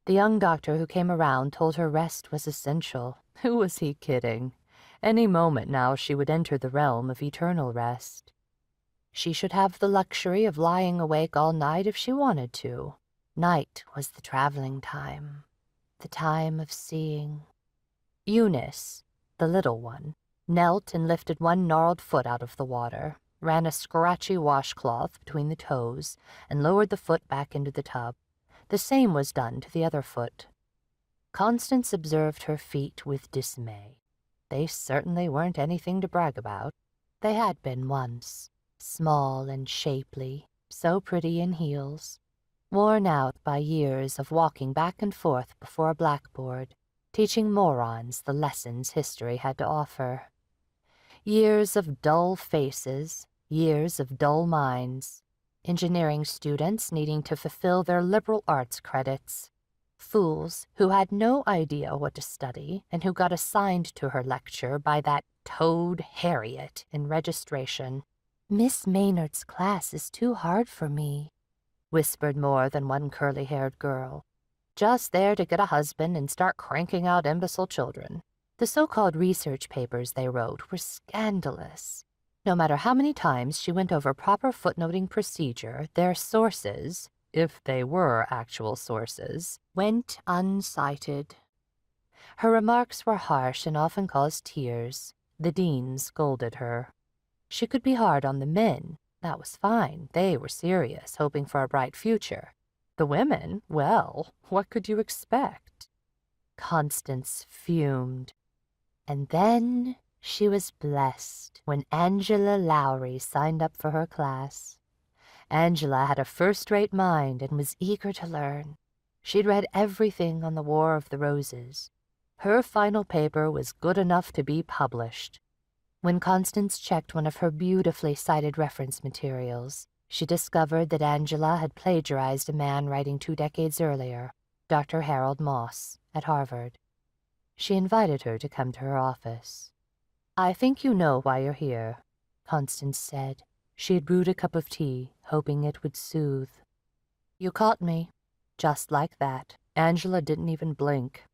The young doctor who came around told her rest was essential. Who was he kidding? Any moment now she would enter the realm of eternal rest. She should have the luxury of lying awake all night if she wanted to. Night was the traveling time, the time of seeing. Eunice, the little one, knelt and lifted one gnarled foot out of the water, ran a scratchy washcloth between the toes, and lowered the foot back into the tub. The same was done to the other foot. Constance observed her feet with dismay. They certainly weren't anything to brag about. They had been once, small and shapely, so pretty in heels, worn out by years of walking back and forth before a blackboard, teaching morons the lessons history had to offer. Years of dull faces, years of dull minds, engineering students needing to fulfill their liberal arts credits, fools who had no idea what to study and who got assigned to her lecture by that toad Harriet in registration. "Miss Maynard's class is too hard for me," whispered more than one curly-haired girl, just there to get a husband and start cranking out imbecile children. The so-called research papers they wrote were scandalous. No matter how many times she went over proper footnoting procedure, their sources, if they were actual sources, went uncited. Her remarks were harsh and often caused tears. The dean scolded her. She could be hard on the men. That was fine. They were serious, hoping for a bright future. The women, well, what could you expect? Constance fumed. And then she was blessed when Angela Lowry signed up for her class. Angela had a first-rate mind and was eager to learn. She'd read everything on the War of the Roses. Her final paper was good enough to be published. When Constance checked one of her beautifully cited reference materials, she discovered that Angela had plagiarized a man writing 2 decades earlier, Dr. Harold Moss, at Harvard. She invited her to come to her office. "I think you know why you're here," Constance said. She had brewed a cup of tea, hoping it would soothe. "You caught me." Just like that. Angela didn't even blink.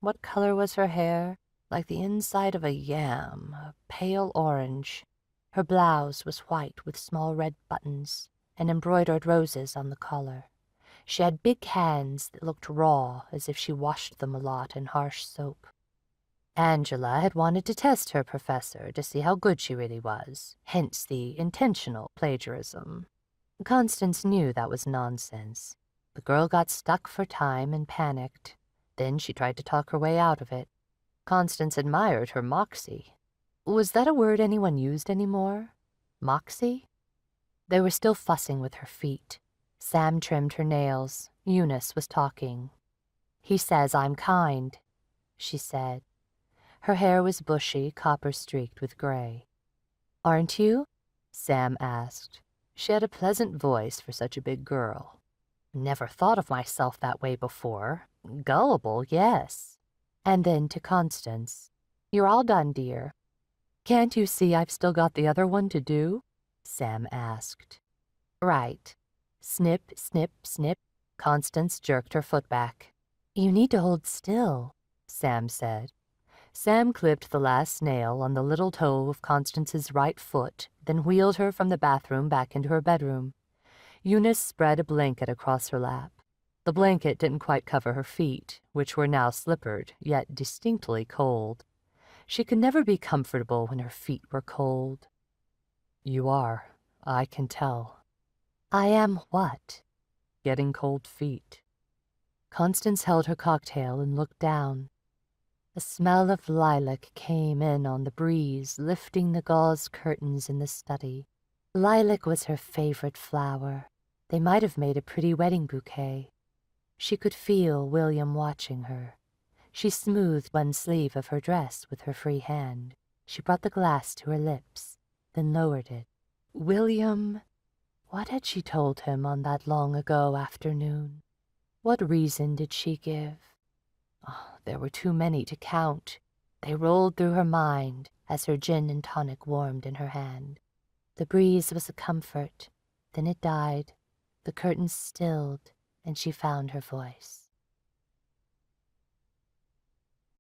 What color was her hair? Like the inside of a yam, a pale orange. Her blouse was white with small red buttons and embroidered roses on the collar. She had big hands that looked raw, as if she washed them a lot in harsh soap. Angela had wanted to test her professor to see how good she really was, hence the intentional plagiarism. Constance knew that was nonsense. The girl got stuck for time and panicked. Then she tried to talk her way out of it. Constance admired her moxie. Was that a word anyone used anymore? Moxie? They were still fussing with her feet. Sam trimmed her nails. Eunice was talking. "He says I'm kind," she said. Her hair was bushy, copper-streaked with gray. "Aren't you?" Sam asked. She had a pleasant voice for such a big girl. "Never thought of myself that way before. Gullible, yes." And then to Constance, "You're all done, dear." "Can't you see I've still got the other one to do?" Sam asked. "Right." Snip, snip, snip. Constance jerked her foot back. "You need to hold still," Sam said. Sam clipped the last nail on the little toe of Constance's right foot, then wheeled her from the bathroom back into her bedroom. Eunice spread a blanket across her lap. The blanket didn't quite cover her feet, which were now slippered, yet distinctly cold. She could never be comfortable when her feet were cold. "You are, I can tell." "I am what?" "Getting cold feet." Constance held her cocktail and looked down. The smell of lilac came in on the breeze, lifting the gauze curtains in the study. Lilac was her favorite flower. They might have made a pretty wedding bouquet. She could feel William watching her. She smoothed one sleeve of her dress with her free hand. She brought the glass to her lips, then lowered it. William, what had she told him on that long-ago afternoon? What reason did she give? Oh, there were too many to count. They rolled through her mind as her gin and tonic warmed in her hand. The breeze was a comfort. Then it died. The curtains stilled, and she found her voice.